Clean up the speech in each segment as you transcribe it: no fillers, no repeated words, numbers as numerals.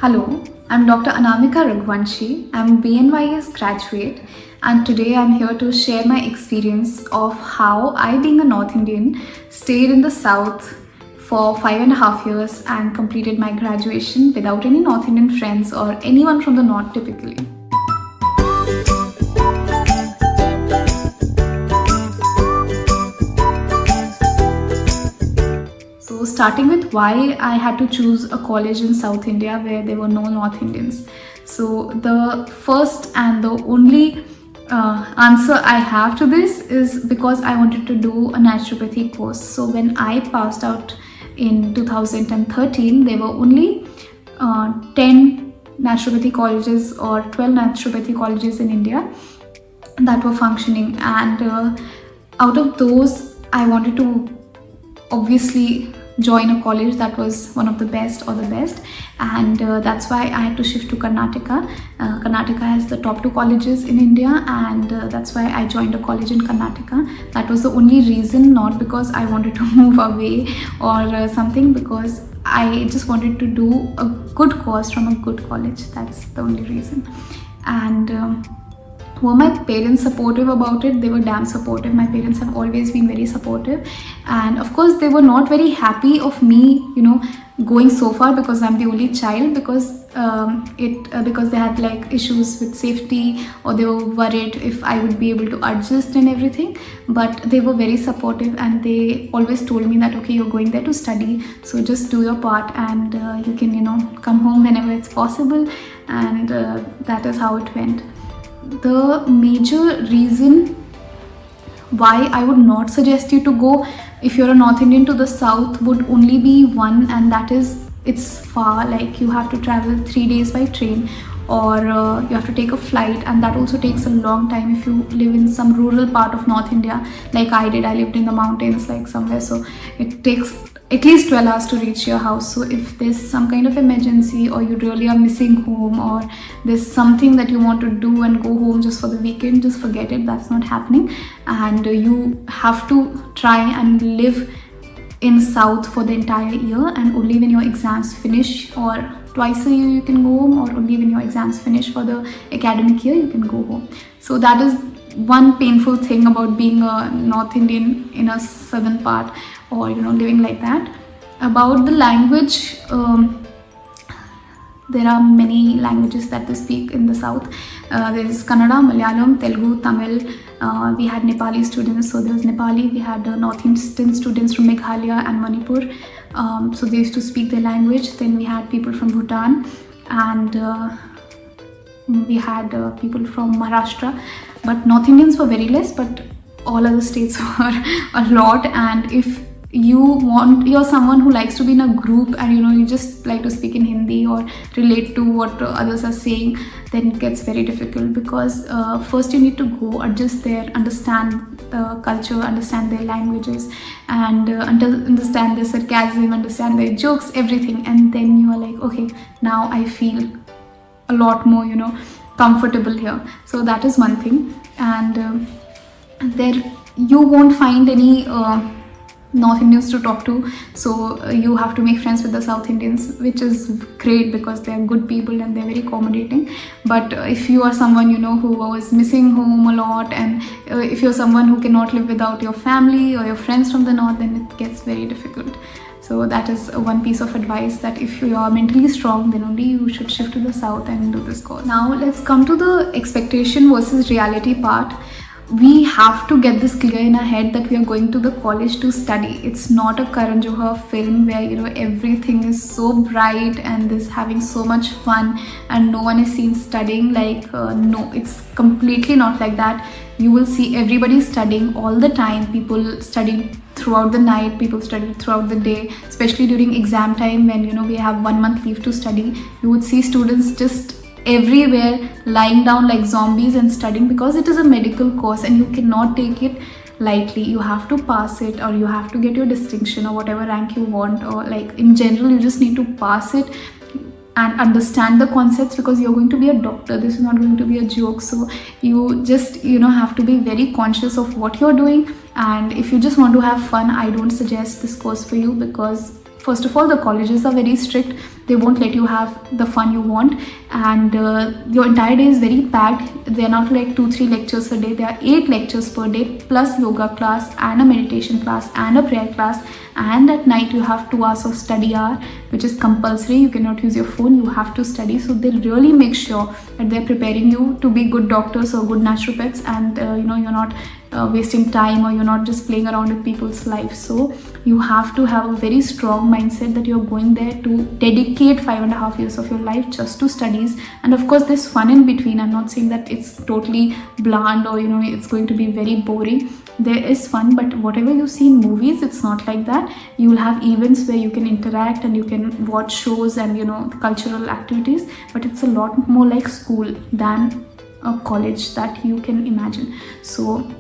Hello, I'm Dr. Anamika Raghuvanshi. I'm a BNYS graduate, and today I'm here to share my experience of how I, being a North Indian, stayed in the South for 5.5 years and completed my graduation without any North Indian friends or anyone from the North typically. So starting with why I had to choose a college in South India where there were no North Indians. So the first and the only answer I have to this is because I wanted to do a naturopathy course. So when I passed out in 2013, there were only 10 naturopathy colleges or 12 naturopathy colleges in India that were functioning, and out of those I wanted to obviously join a college that was one of the best or the best, and that's why I had to shift to Karnataka. Karnataka has the top 2 colleges in India, and that's why I joined a college in Karnataka. That was the only reason, not because I wanted to move away or something, because I just wanted to do a good course from a good college. That's the only reason. And were my parents supportive about it? They were damn supportive. My parents have always been very supportive, and of course they were not very happy of me, going so far because I'm the only child, because because they had like issues with safety, or they were worried if I would be able to adjust and everything. But they were very supportive, and they always told me that okay, you're going there to study, so just do your part, and you can come home whenever it's possible. And that is how it went. The major reason why I would not suggest you to go if you're a North Indian to the South would only be one, and that is it's far. Like you have to travel 3 days by train, or you have to take a flight, and that also takes a long time if you live in some rural part of North India like I did. I lived in the mountains like somewhere, so it takes at least 12 hours to reach your house. So if there's some kind of emergency, or you really are missing home, or there's something that you want to do and go home just for the weekend, just forget it. That's not happening. And you have to try and live in South for the entire year, and only when your exams finish, or twice a year you can go home, or only when your exams finish for the academic year you can go home. So that is one painful thing about being a North Indian in a southern part, or living like that. About the language, there are many languages that they speak in the South. There is Kannada, Malayalam, Telugu, Tamil. We had Nepali students, so there was Nepali. We had North Eastern students from Meghalaya and Manipur, so they used to speak their language. Then we had people from Bhutan, and we had people from Maharashtra. But North Indians were very less, but all other states were a lot. And if you're someone who likes to be in a group, and you just like to speak in Hindi or relate to what others are saying, then it gets very difficult, because first you need to go adjust there, understand the culture, understand their languages, and understand their sarcasm, understand their jokes, everything. And then you are like, okay, now I feel a lot more comfortable here. So that is one thing. And there you won't find any North Indians to talk to, so you have to make friends with the South Indians, which is great because they're good people and they're very accommodating. But if you are someone who was missing home a lot, and if you're someone who cannot live without your family or your friends from the North, then it gets very difficult. So that is one piece of advice, that if you are mentally strong, then only you should shift to the South and do this course. Now let's come to the expectation versus reality part. We have to get this clear in our head that we are going to the college to study. It's not a Karan Johar film where everything is so bright and is having so much fun and no one is seen studying. No, it's completely not like that. You will see everybody studying all the time. People studying throughout the night, people study throughout the day, especially during exam time when we have 1 month leave to study. You would see students just everywhere lying down like zombies and studying, because it is a medical course and you cannot take it lightly. You have to pass it, or you have to get your distinction or whatever rank you want, or like in general you just need to pass it and understand the concepts, because you're going to be a doctor. This is not going to be a joke. So you just have to be very conscious of what you're doing. And if you just want to have fun, I don't suggest this course for you, because first of all, the colleges are very strict, they won't let you have the fun you want, and your entire day is very packed. They're not like 2-3 lectures a day, there are 8 lectures per day, plus yoga class and a meditation class and a prayer class, and at night you have 2 hours of study hour, which is compulsory. You cannot use your phone, you have to study. So they'll really make sure that they're preparing you to be good doctors or good naturopaths, and you're not wasting time, or you're not just playing around with people's lives. So you have to have a very strong mindset that you're going there to dedicate 5.5 years of your life just to studies. And of course there's fun in between. I'm not saying that it's totally bland, or it's going to be very boring. There is fun, but whatever you see in movies, it's not like that. You will have events where you can interact and you can watch shows and cultural activities, but it's a lot more like school than a college that you can imagine. So,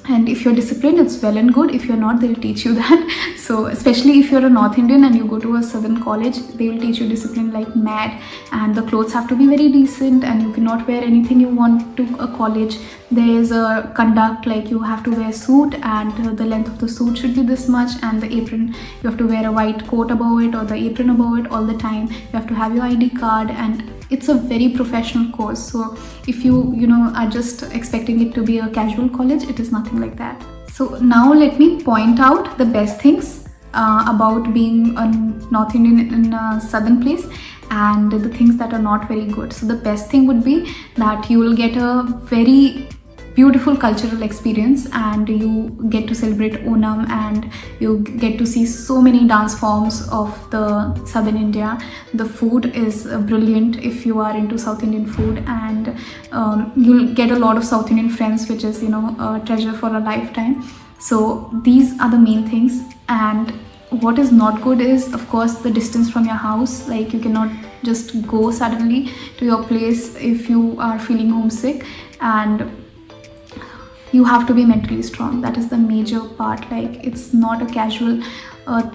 and if you're disciplined, it's well and good. If you're not, they'll teach you that. So especially if you're a North Indian and you go to a southern college, they will teach you discipline like mad, and the clothes have to be very decent, and you cannot wear anything you want to a college. There's a conduct, like you have to wear a suit, and the length of the suit should be this much, and the apron, you have to wear a white coat above it or the apron above it all the time. You have to have your ID card, and it's a very professional course. So if you are just expecting it to be a casual college, it is nothing like that. So now let me point out the best things about being a North Indian in a southern place, and the things that are not very good. So the best thing would be that you will get a very beautiful cultural experience, and you get to celebrate Onam, and you get to see so many dance forms of the southern India. The food is brilliant if you are into South Indian food, and you'll get a lot of South Indian friends, which is a treasure for a lifetime. So these are the main things. And what is not good is, of course, the distance from your house. Like, you cannot just go suddenly to your place if you are feeling homesick, and you have to be mentally strong. That is the major part. Like, it's not a casual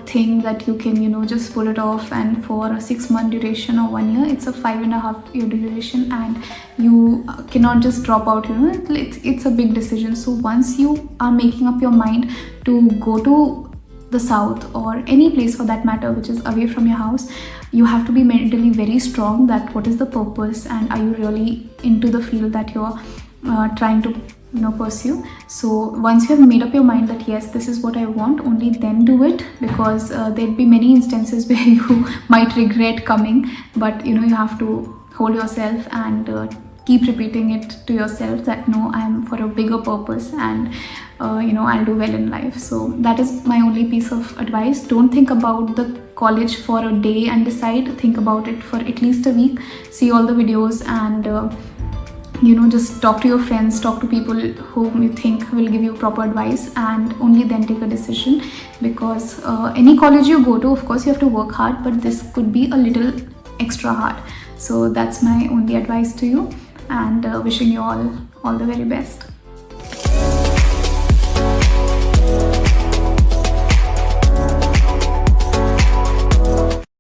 thing that you can just pull it off, and for a 6-month duration or 1 year. It's a 5.5 year duration, and you cannot just drop out. It's a big decision. So once you are making up your mind to go to the south, or any place for that matter which is away from your house, you have to be mentally very strong, that what is the purpose, and are you really into the field that you're trying to pursue. So once you have made up your mind that yes, this is what I want, only then do it, because there'll be many instances where you might regret coming, but you have to hold yourself and keep repeating it to yourself that no, I'm for a bigger purpose, and I'll do well in life. So that is my only piece of advice. Don't think about the college for a day and decide. Think about it for at least a week. See all the videos, and just talk to your friends, talk to people whom you think will give you proper advice, and only then take a decision. Because any college you go to, of course you have to work hard, but this could be a little extra hard. So that's my only advice to you, and wishing you all the very best.